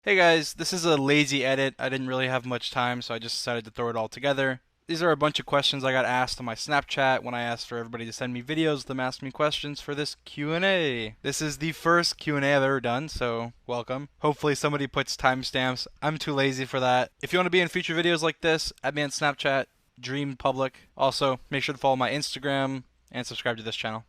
Hey guys, this is a lazy edit. I didn't really have much time, so I just decided to throw it all together. These are a bunch of questions I got asked on my Snapchat when I asked for everybody to send me videos of them asking me questions for this Q&A. This is the first Q&A I've ever done, so welcome. Hopefully somebody puts timestamps. I'm too lazy for that. If you want to be in future videos like this, add me on Snapchat, Dream Public. Also, make sure to follow my Instagram and subscribe to this channel.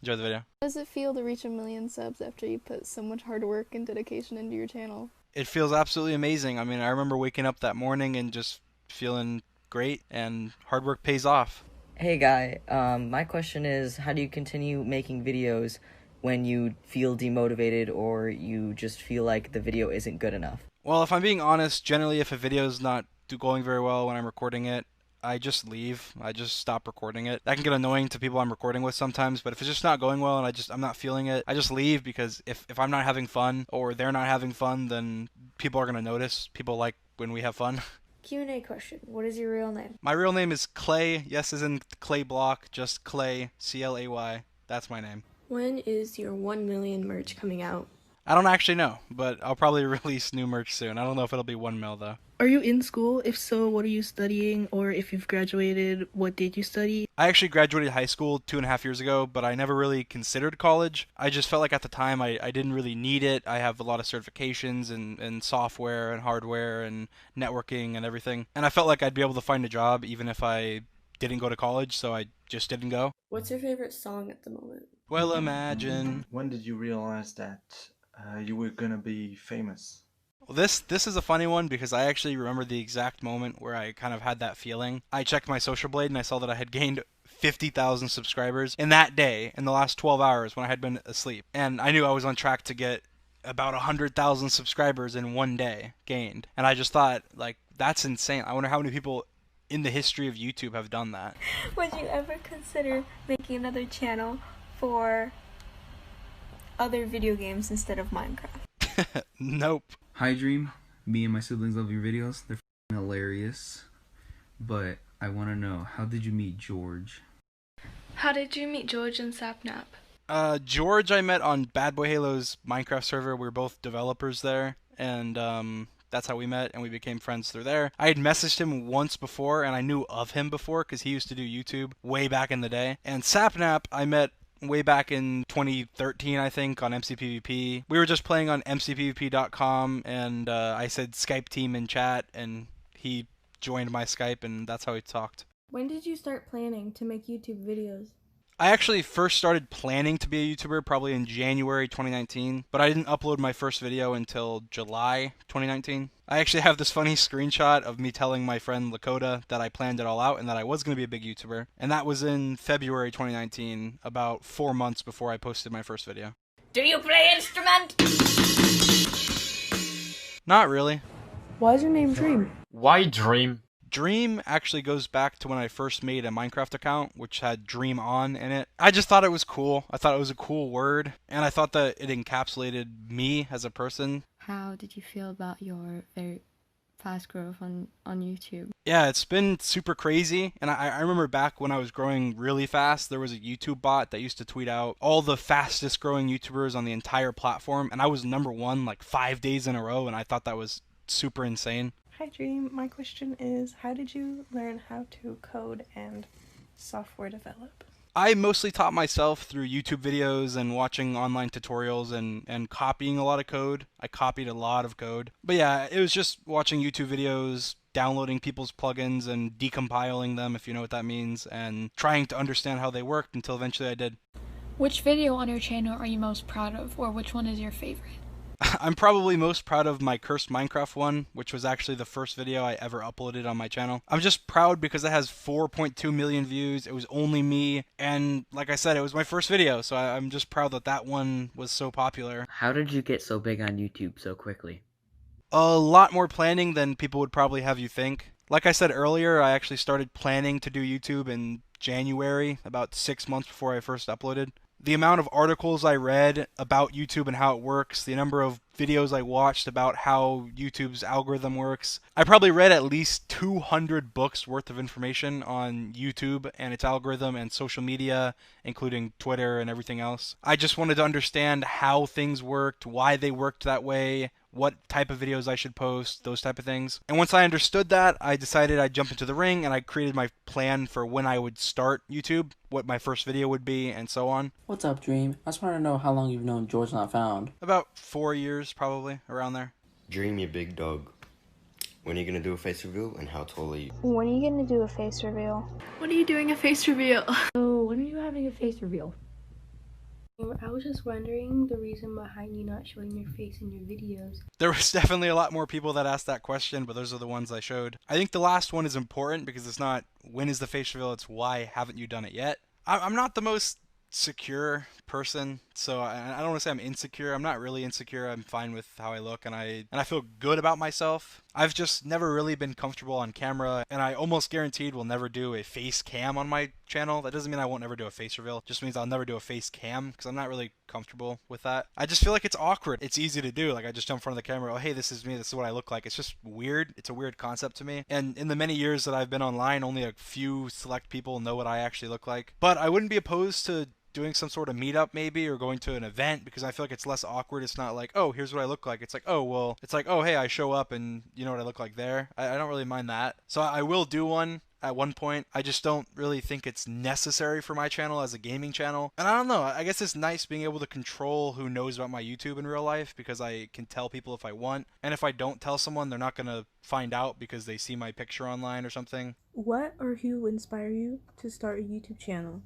Enjoy the video. How does it feel to reach a million subs after you put so much hard work and dedication into your channel? It feels absolutely amazing. I mean, I remember waking up that morning and just feeling great, and hard work pays off. Hey Guy, my question is, how do you continue making videos when you feel demotivated or you just feel like the video isn't good enough? Well, if I'm being honest, generally if a video's not going very well when I'm recording it, I just leave. I just stop recording it. That can get annoying to people I'm recording with sometimes, but if it's just not going well and I'm not feeling it, I just leave because if I'm not having fun or they're not having fun, then people are gonna notice. People like when we have fun. Q&A question. What is your real name? My real name is Clay. Yes, as in Clay Block, just Clay, Clay. That's my name. When is your 1 million merch coming out? I don't actually know, but I'll probably release new merch soon. I don't know if it'll be 1 mil though. Are you in school? If so, what are you studying? Or if you've graduated, what did you study? I actually graduated high school 2.5 years ago, but I never really considered college. I just felt like at the time I didn't really need it. I have a lot of certifications in software and hardware and networking and everything. And I felt like I'd be able to find a job even if I didn't go to college, so I just didn't go. What's your favorite song at the moment? Well, imagine. When did you realize that you were gonna be famous? Well, this is a funny one because I actually remember the exact moment where I kind of had that feeling. I checked my Social Blade and I saw that I had gained 50,000 subscribers in that day, in the last 12 hours when I had been asleep. And I knew I was on track to get about 100,000 subscribers in one day gained. And I just thought, like, that's insane. I wonder how many people in the history of YouTube have done that. Would you ever consider making another channel for other video games instead of Minecraft? Nope. Hi Dream, me and my siblings love your videos. They're hilarious. But I want to know, how did you meet George? How did you meet George and Sapnap? George I met on Bad Boy Halo's Minecraft server. We were both developers there, and that's how we met, and we became friends through there. I had messaged him once before, and I knew of him before because he used to do YouTube way back in the day. And Sapnap I met way back in 2013, I think, on MCPVP. We were just playing on MCPVP.com, and I said Skype team in chat, and he joined my Skype, and that's how we talked. When did you start planning to make YouTube videos? I actually first started planning to be a YouTuber probably in January 2019, but I didn't upload my first video until July 2019. I actually have this funny screenshot of me telling my friend Lakota that I planned it all out and that I was going to be a big YouTuber, and that was in February 2019, about 4 months before I posted my first video. Do you play instrument? Not really. Why is your name Dream? Why Dream? Dream actually goes back to when I first made a Minecraft account, which had Dream On in it. I just thought it was cool. I thought it was a cool word, and I thought that it encapsulated me as a person. How did you feel about your very fast growth on YouTube? Yeah, it's been super crazy, and I remember back when I was growing really fast, there was a YouTube bot that used to tweet out all the fastest growing YouTubers on the entire platform, and I was #1 like 5 days in a row, and I thought that was super insane. Hi Dream, my question is, how did you learn how to code and software develop? I mostly taught myself through YouTube videos and watching online tutorials and copying a lot of code. I copied a lot of code. But yeah, it was just watching YouTube videos, downloading people's plugins and decompiling them, if you know what that means, and trying to understand how they worked until eventually I did. Which video on your channel are you most proud of, or which one is your favorite? I'm probably most proud of my Cursed Minecraft one, which was actually the first video I ever uploaded on my channel. I'm just proud because it has 4.2 million views. It was only me, and like I said, it was my first video, so I'm just proud that that one was so popular. How did you get so big on YouTube so quickly? A lot more planning than people would probably have you think. Like I said earlier, I actually started planning to do YouTube in January, about 6 months before I first uploaded. The amount of articles I read about YouTube and how it works, the number of videos I watched about how YouTube's algorithm works. I probably read at least 200 books worth of information on YouTube and its algorithm and social media, including Twitter and everything else. I just wanted to understand how things worked, why they worked that way, what type of videos I should post, those type of things. And once I understood that, I decided I'd jump into the ring, and I created my plan for when I would start YouTube, what my first video would be, and so on. What's up, Dream? I just want to know how long you've known George Not Found. About 4 years, probably, around there. Dream, you big dog. When are you gonna do a face reveal, and how tall are you? When are you gonna do a face reveal? When are you doing a face reveal? Oh, when are you having a face reveal? I was just wondering the reason behind you not showing your face in your videos. There was definitely a lot more people that asked that question, but those are the ones I showed. I think the last one is important because it's not when is the face reveal, it's why haven't you done it yet. I'm not the most secure person, so I don't want to say I'm insecure. I'm not really insecure. I'm fine with how I look, and I feel good about myself. I've just never really been comfortable on camera, and I almost guaranteed will never do a face cam on my channel. That doesn't mean I won't never do a face reveal. It just means I'll never do a face cam because I'm not really comfortable with that. I just feel like it's awkward. It's easy to do. Like, I just jump in front of the camera. Oh, hey, this is me. This is what I look like. It's just weird. It's a weird concept to me. And in the many years that I've been online, only a few select people know what I actually look like. But I wouldn't be opposed to doing some sort of meetup maybe, or going to an event, because I feel like it's less awkward. It's not like, oh, here's what I look like. It's like, oh, well, it's like, oh, hey, I show up and you know what I look like there. I don't really mind that. So I will do one at one point. I just don't really think it's necessary for my channel as a gaming channel. And I don't know, I guess it's nice being able to control who knows about my YouTube in real life, because I can tell people if I want. And if I don't tell someone, they're not going to find out because they see my picture online or something. What or who inspired you to start a YouTube channel?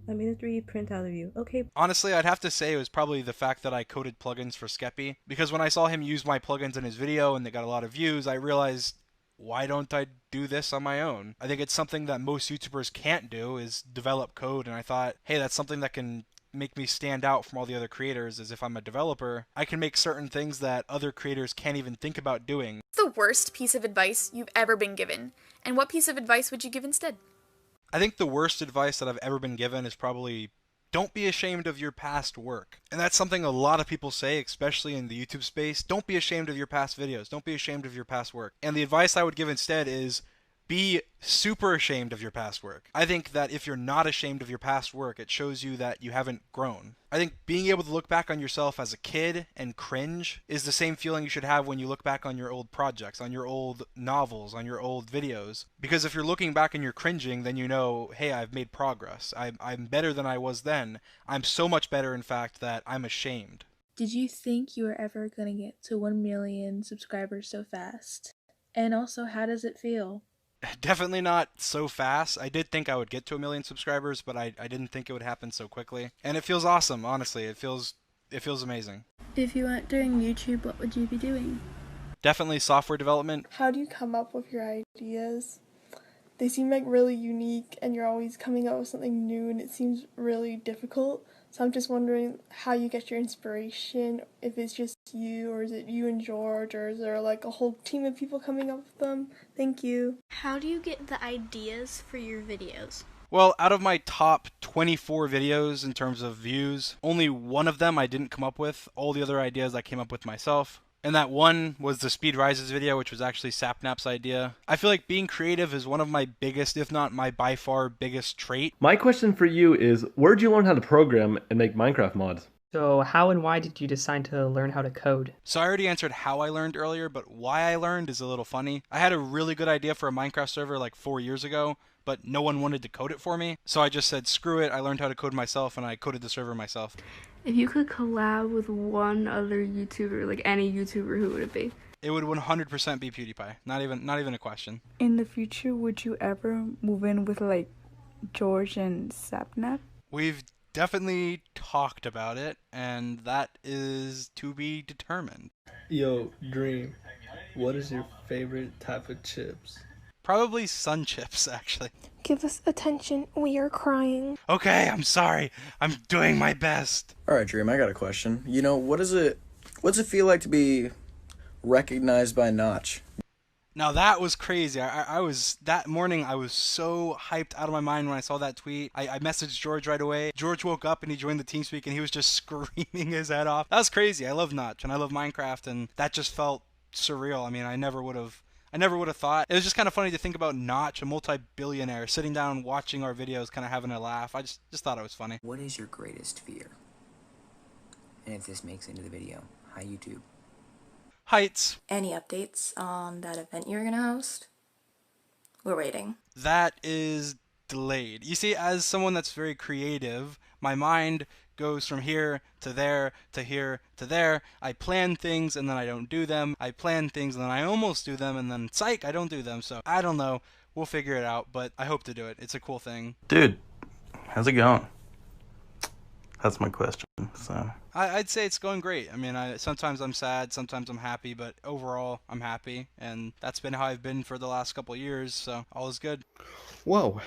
Let me just read print out of you. Okay. Honestly, I'd have to say it was probably the fact that I coded plugins for Skeppy, because when I saw him use my plugins in his video and they got a lot of views, I realized, why don't I do this on my own? I think it's something that most YouTubers can't do, is develop code, and I thought, hey, that's something that can make me stand out from all the other creators. Is if I'm a developer, I can make certain things that other creators can't even think about doing. What's the worst piece of advice you've ever been given? And what piece of advice would you give instead? I think the worst advice that I've ever been given is probably, don't be ashamed of your past work. And that's something a lot of people say, especially in the YouTube space. Don't be ashamed of your past videos. Don't be ashamed of your past work. And the advice I would give instead is, be super ashamed of your past work. I think that if you're not ashamed of your past work, it shows you that you haven't grown. I think being able to look back on yourself as a kid and cringe is the same feeling you should have when you look back on your old projects, on your old novels, on your old videos. Because if you're looking back and you're cringing, then you know, hey, I've made progress. I'm better than I was then. I'm so much better, in fact, that I'm ashamed. Did you think you were ever going to get to 1 million subscribers so fast? And also, how does it feel? Definitely not so fast. I did think I would get to 1 million subscribers, but I didn't think it would happen so quickly. And it feels awesome, honestly. It feels amazing. If you weren't doing YouTube, what would you be doing? Definitely software development. How do you come up with your ideas? They seem like really unique, and you're always coming up with something new, and it seems really difficult. So I'm just wondering how you get your inspiration, if it's just you, or is it you and George, or is there like a whole team of people coming up with them? Thank you. How do you get the ideas for your videos? Well, out of my top 24 videos in terms of views, only one of them I didn't come up with. All the other ideas I came up with myself. And that one was the Speed Rises video, which was actually Sapnap's idea. I feel like being creative is one of my biggest, if not my by far biggest trait. My question for you is, where'd you learn how to program and make Minecraft mods? So how and why did you decide to learn how to code? So I already answered how I learned earlier, but why I learned is a little funny. I had a really good idea for a Minecraft server like 4 years ago, but no one wanted to code it for me. So I just said, screw it, I learned how to code myself, and I coded the server myself. If you could collab with one other YouTuber, like any YouTuber, who would it be? It would 100% be PewDiePie. Not even a question. In the future, would you ever move in with like George and Sapnap? We've definitely talked about it, and that is to be determined. Yo, Dream, what is your favorite type of chips? Probably Sun Chips, actually. Give us attention. We are crying. Okay, I'm sorry. I'm doing my best. Alright, Dream, I got a question. You know, what's it feel like to be recognized by Notch? Now that was crazy. That morning I was so hyped out of my mind when I saw that tweet. I messaged George right away. George woke up and he joined the TeamSpeak and he was just screaming his head off. That was crazy. I love Notch and I love Minecraft, and that just felt surreal. I mean, I never would have thought. It was just kind of funny to think about Notch, a multi-billionaire, sitting down watching our videos, kind of having a laugh. I just thought it was funny. What is your greatest fear? And if this makes it into the video, hi YouTube. Heights. Any updates on that event you're gonna host? We're waiting. That is delayed. You see, as someone that's very creative, my mind goes from here to there to here to there. I plan things and then I don't do them. I plan things and then I almost do them, and then psych, I don't do them. So I don't know. We'll figure it out, but I hope to do it. It's a cool thing. Dude, how's it going? That's my question. So I'd say it's going great. I mean, sometimes I'm sad, sometimes I'm happy, but overall I'm happy, and that's been how I've been for the last couple of years, so all is good. Whoa.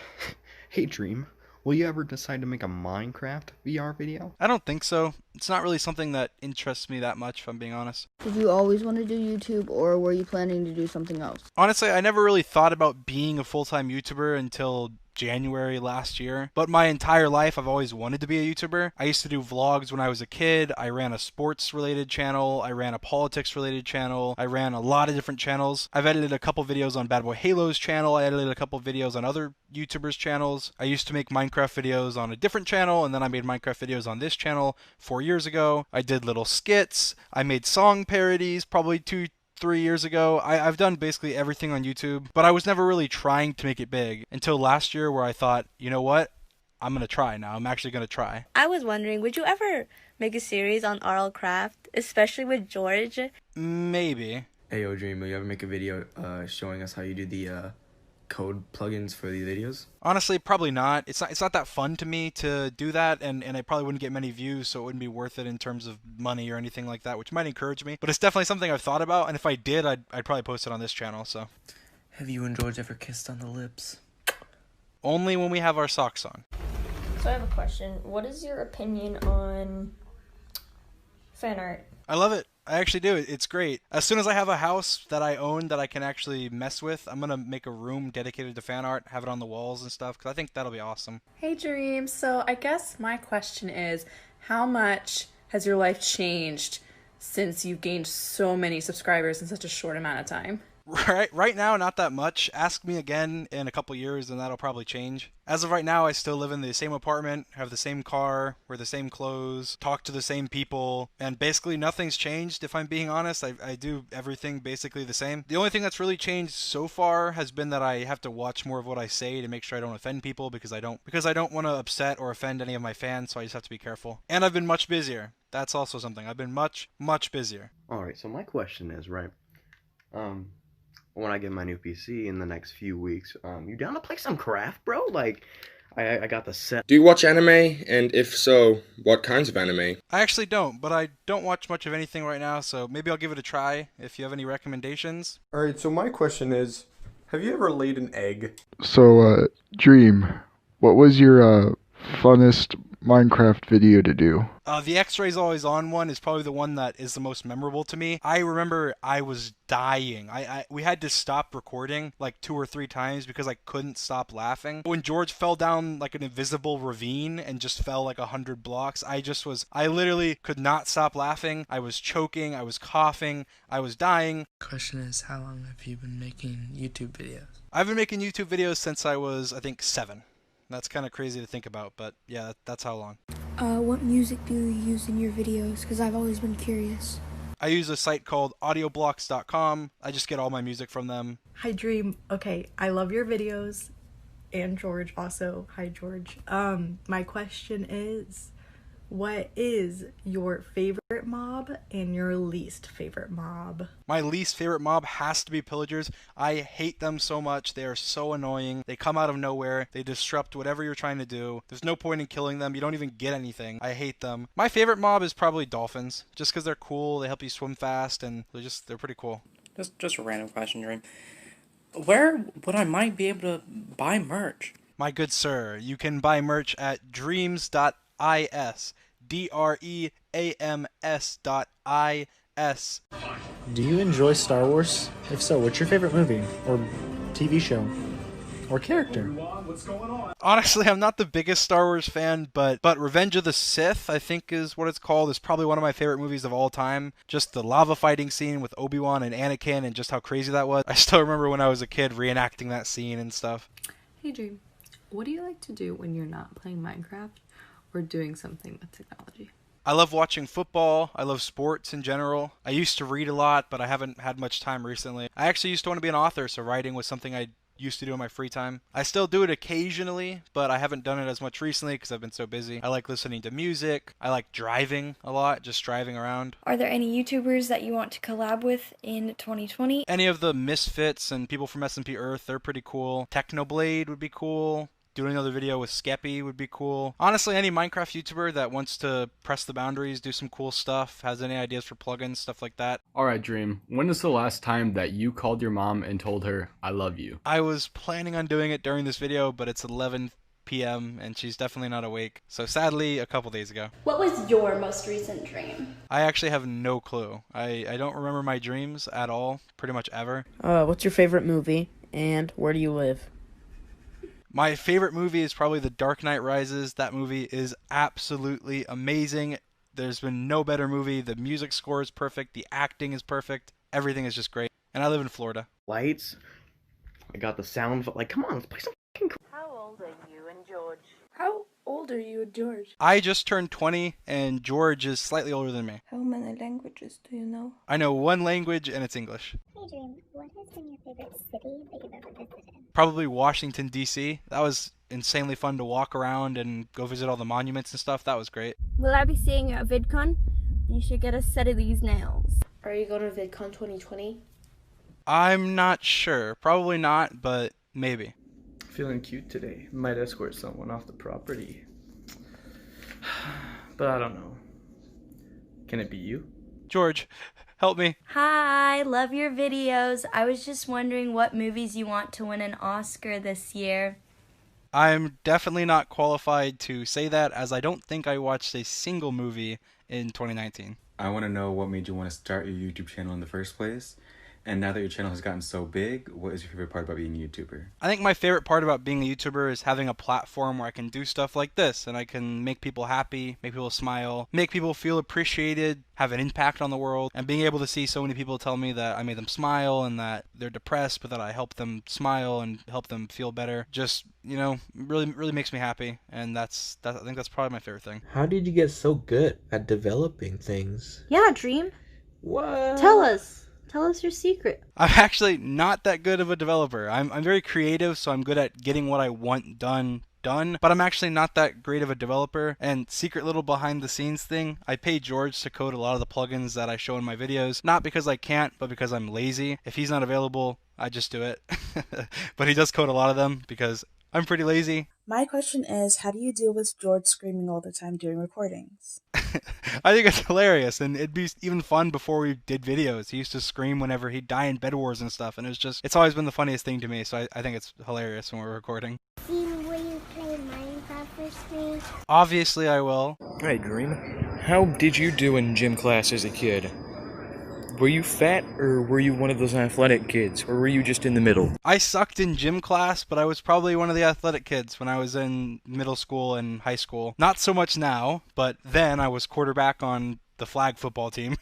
Hey Dream, will you ever decide to make a Minecraft VR video? I don't think so. It's not really something that interests me that much, if I'm being honest. Did you always want to do YouTube, or were you planning to do something else? Honestly, I never really thought about being a full-time YouTuber until January last year, but my entire life I've always wanted to be a YouTuber. I used to do vlogs when I was a kid. I ran a sports related channel, I ran a politics related channel, I ran a lot of different channels. I've edited a couple videos on Bad Boy Halo's channel, I edited a couple videos on other YouTubers' channels. I used to make Minecraft videos on a different channel, and then I made Minecraft videos on this channel 4 years ago. I did little skits, I made song parodies probably 2-3 years ago. I've done basically everything on YouTube, but I was never really trying to make it big until last year, where I thought, you know what? I'm going to try now. I'm actually going to try. I was wondering, would you ever make a series on RL Craft, especially with George? Maybe. Hey, yo, Dream, will you ever make a video showing us how you do the code plugins for the videos? Honestly, probably not. It's not that fun to me to do that, and I probably wouldn't get many views, so it wouldn't be worth it in terms of money or anything like that, which might encourage me. But it's definitely something I've thought about, and if I did, I'd probably post it on this channel. So. Have you and George ever kissed on the lips? Only when we have our socks on. So I have a question. What is your opinion on fan art? I love it. I actually do. It's great. As soon as I have a house that I own that I can actually mess with, I'm going to make a room dedicated to fan art, have it on the walls and stuff, because I think that'll be awesome. Hey Dream, so I guess my question is, how much has your life changed since you've gained so many subscribers in such a short amount of time? Right now, not that much. Ask me again in a couple years and that'll probably change. As of right now, I still live in the same apartment, have the same car, wear the same clothes, talk to the same people, and basically nothing's changed, if I'm being honest. I do everything basically the same. The only thing that's really changed so far has been that I have to watch more of what I say to make sure I don't offend people, because I don't want to upset or offend any of my fans, so I just have to be careful. And I've been much busier. That's also something. I've been much busier. Alright, so my question is, right, when I get my new PC in the next few weeks, you down to play some Craft, bro? Like, I got the set. Do you watch anime? And if so, what kinds of anime? I actually don't, but I don't watch much of anything right now, so maybe I'll give it a try if you have any recommendations. Alright, so my question is, have you ever laid an egg? So, Dream, what was your funnest Minecraft video to do? The X-Rays Always On one is probably the one that is the most memorable to me. I remember I was dying. We had to stop recording like 2 or 3 times because I couldn't stop laughing. When George fell down like an invisible ravine and just fell like 100 blocks, I literally could not stop laughing. I was choking, I was coughing, I was dying. Question is, how long have you been making YouTube videos? I've been making YouTube videos since I was, I think, 7. That's kind of crazy to think about, but yeah, that's how long. What music do you use in your videos? Because I've always been curious. I use a site called audioblocks.com. I just get all my music from them. Hi Dream. Okay, I love your videos. And George also. Hi George. My question is, what is your favorite mob and your least favorite mob? My least favorite mob has to be pillagers. I hate them so much. They are so annoying. They come out of nowhere. They disrupt whatever you're trying to do. There's no point in killing them. You don't even get anything. I hate them. My favorite mob is probably dolphins, just because they're cool. They help you swim fast, and they're pretty cool. Just a random question, Dream. Where would I might be able to buy merch? My good sir, you can buy merch at dreams.is. DREAMS.IS. Do you enjoy Star Wars? If so, what's your favorite movie or TV show or character? Honestly, I'm not the biggest Star Wars fan, but Revenge of the Sith, I think is what it's called, is probably one of my favorite movies of all time. Just the lava fighting scene with Obi-Wan and Anakin and just how crazy that was. I still remember when I was a kid reenacting that scene and stuff. Hey Dream, what do you like to do when you're not playing Minecraft or doing something with technology? I love watching football. I love sports in general. I used to read a lot, but I haven't had much time recently. I actually used to want to be an author, so writing was something I used to do in my free time. I still do it occasionally, but I haven't done it as much recently because I've been so busy. I like listening to music. I like driving a lot, just driving around. Are there any YouTubers that you want to collab with in 2020? Any of the Misfits and people from SMP Earth, they're pretty cool. Technoblade would be cool. Doing another video with Skeppy would be cool. Honestly, any Minecraft YouTuber that wants to press the boundaries, do some cool stuff, has any ideas for plugins, stuff like that. Alright, Dream. When is the last time that you called your mom and told her, I love you? I was planning on doing it during this video, but it's 11 p.m. and she's definitely not awake. So sadly, a couple days ago. What was your most recent dream? I actually have no clue. I don't remember my dreams at all, pretty much ever. What's your favorite movie, and where do you live? My favorite movie is probably The Dark Knight Rises. That movie is absolutely amazing. There's been no better movie. The music score is perfect. The acting is perfect. Everything is just great. And I live in Florida. Lights. I got the sound. Like, come on, let's play some fucking cool. How old are you and George? How old are you and George? I just turned 20, and George is slightly older than me. How many languages do you know? I know one language, and it's English. Hey Dream, what has been your favorite city that you've ever visited? Probably Washington, D.C. That was insanely fun to walk around and go visit all the monuments and stuff. That was great. Will I be seeing you at VidCon? You should get a set of these nails. Are you going to VidCon 2020? I'm not sure. Probably not, but maybe. Feeling cute today. Might escort someone off the property. But I don't know. Can it be you? George, help me. Hi, love your videos. I was just wondering what movies you want to win an Oscar this year. I'm definitely not qualified to say that, as I don't think I watched a single movie in 2019. I want to know what made you want to start your YouTube channel in the first place. And now that your channel has gotten so big, what is your favorite part about being a YouTuber? I think my favorite part about being a YouTuber is having a platform where I can do stuff like this, and I can make people happy, make people smile, make people feel appreciated, have an impact on the world, and being able to see so many people tell me that I made them smile and that they're depressed, but that I helped them smile and help them feel better, just, you know, really makes me happy, and I think that's probably my favorite thing. How did you get so good at developing things? Yeah, Dream. What? Tell us. Tell us your secret. I'm actually not that good of a developer. I'm very creative, so I'm good at getting what I want done, but I'm actually not that great of a developer. And secret little behind the scenes thing, I pay George to code a lot of the plugins that I show in my videos, not because I can't, but because I'm lazy. If he's not available, I just do it. But he does code a lot of them because I'm pretty lazy. My question is, how do you deal with George screaming all the time during recordings? I think it's hilarious, and it'd be even fun before we did videos. He used to scream whenever he'd die in Bed Wars and stuff, and it's always been the funniest thing to me, so I think it's hilarious when we're recording. Dream, will you play Minecraft with me? Obviously I will. Hey Dream, how did you do in gym class as a kid? Were you fat, or were you one of those athletic kids, or were you just in the middle? I sucked in gym class, but I was probably one of the athletic kids when I was in middle school and high school. Not so much now, but then I was quarterback on the flag football team.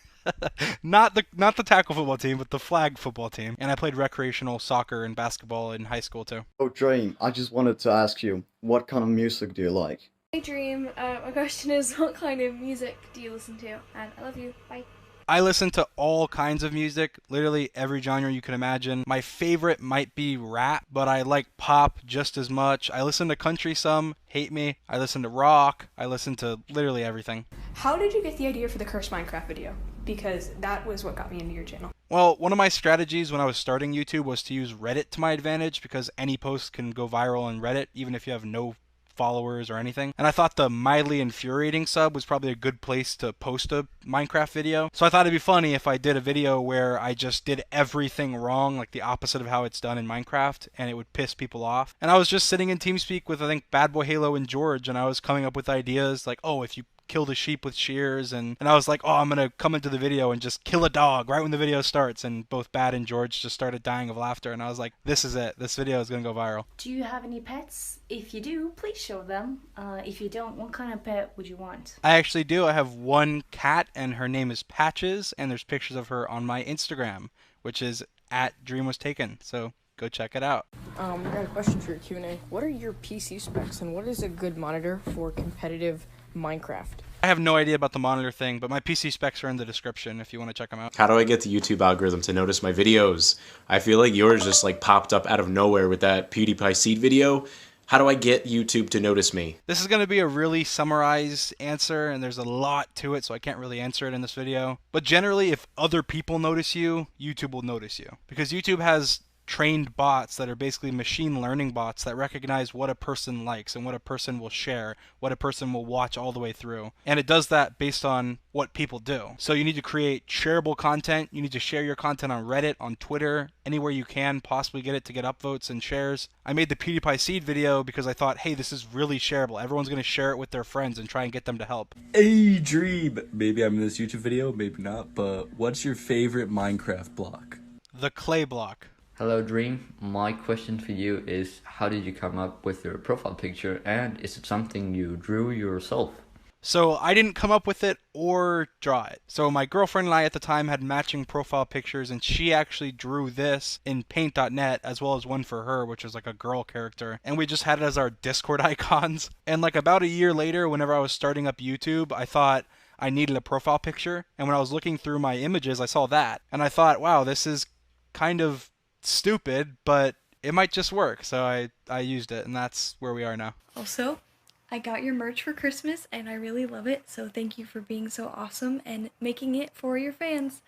Not the tackle football team, but the flag football team. And I played recreational soccer and basketball in high school too. Oh, Dream, I just wanted to ask you, what kind of music do you like? Hey Dream, my question is, what kind of music do you listen to? And I love you, bye. I listen to all kinds of music, literally every genre you can imagine. My favorite might be rap, but I like pop just as much. I listen to country some, hate me. I listen to rock. I listen to literally everything. How did you get the idea for the Cursed Minecraft video? Because that was what got me into your channel. Well, one of my strategies when I was starting YouTube was to use Reddit to my advantage, because any post can go viral on Reddit, even if you have no followers or anything. And I thought the Mildly Infuriating sub was probably a good place to post a Minecraft video. So I thought it'd be funny if I did a video where I just did everything wrong, like the opposite of how it's done in Minecraft, and it would piss people off. And I was just sitting in TeamSpeak with, I think, Bad Boy Halo and George, and I was coming up with ideas like, oh, if you kill the sheep with shears, and I was like, oh, I'm gonna come into the video and just kill a dog right when the video starts, and both Bad and George just started dying of laughter, and I was like, this is it, this video is gonna go viral. Do you have any pets? If you do, please show them. If you don't, what kind of pet would you want? I actually do. I have one cat, and her name is Patches, and there's pictures of her on my Instagram, which is @DreamWasTaken, so go check it out. I got a question for your Q&A. What are your PC specs, and what is a good monitor for competitive Minecraft? I have no idea about the monitor thing, but my PC specs are in the description if you want to check them out. How do I get the YouTube algorithm to notice my videos? I feel like yours just like popped up out of nowhere with that PewDiePie seed video. How do I get YouTube to notice me? This is going to be a really summarized answer, and there's a lot to it, so I can't really answer it in this video. But generally, if other people notice you, YouTube will notice you. Because YouTube has trained bots that are basically machine learning bots that recognize what a person likes and what a person will share, what a person will watch all the way through. And it does that based on what people do. So you need to create shareable content. You need to share your content on Reddit, on Twitter, anywhere you can possibly get it to get upvotes and shares. I made the PewDiePie seed video because I thought, hey, this is really shareable. Everyone's going to share it with their friends and try and get them to help. Hey, Dream! Maybe I'm in this YouTube video, maybe not, but what's your favorite Minecraft block? The clay block. Hello Dream, my question for you is how did you come up with your profile picture, and is it something you drew yourself? So I didn't come up with it or draw it. So my girlfriend and I at the time had matching profile pictures, and she actually drew this in paint.net as well as one for her, which was like a girl character. And we just had it as our Discord icons. And like about a year later, whenever I was starting up YouTube, I thought I needed a profile picture. And when I was looking through my images, I saw that. And I thought, wow, this is kind of stupid, but it might just work. So I used it, and that's where we are now. Also, I got your merch for Christmas and I really love it, so thank you for being so awesome and making it for your fans.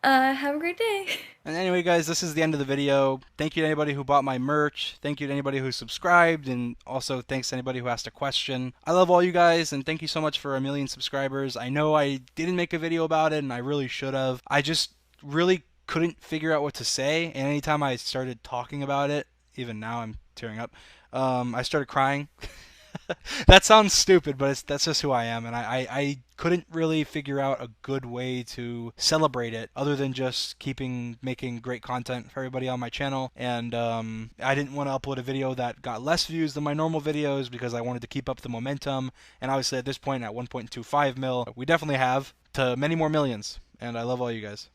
Have a great day. And anyway, guys, this is the end of the video. Thank you to anybody who bought my merch. Thank you to anybody who subscribed, and also thanks to anybody who asked a question. I love all you guys, and thank you so much for 1 million subscribers. I know I didn't make a video about it, and I really should have. I just really couldn't figure out what to say, and anytime I started talking about it, even now I'm tearing up, I started crying. That sounds stupid, but that's just who I am, and I couldn't really figure out a good way to celebrate it other than just making great content for everybody on my channel. And I didn't want to upload a video that got less views than my normal videos because I wanted to keep up the momentum, and obviously at this point at 1.25 mil we definitely have to many more millions, and I love all you guys.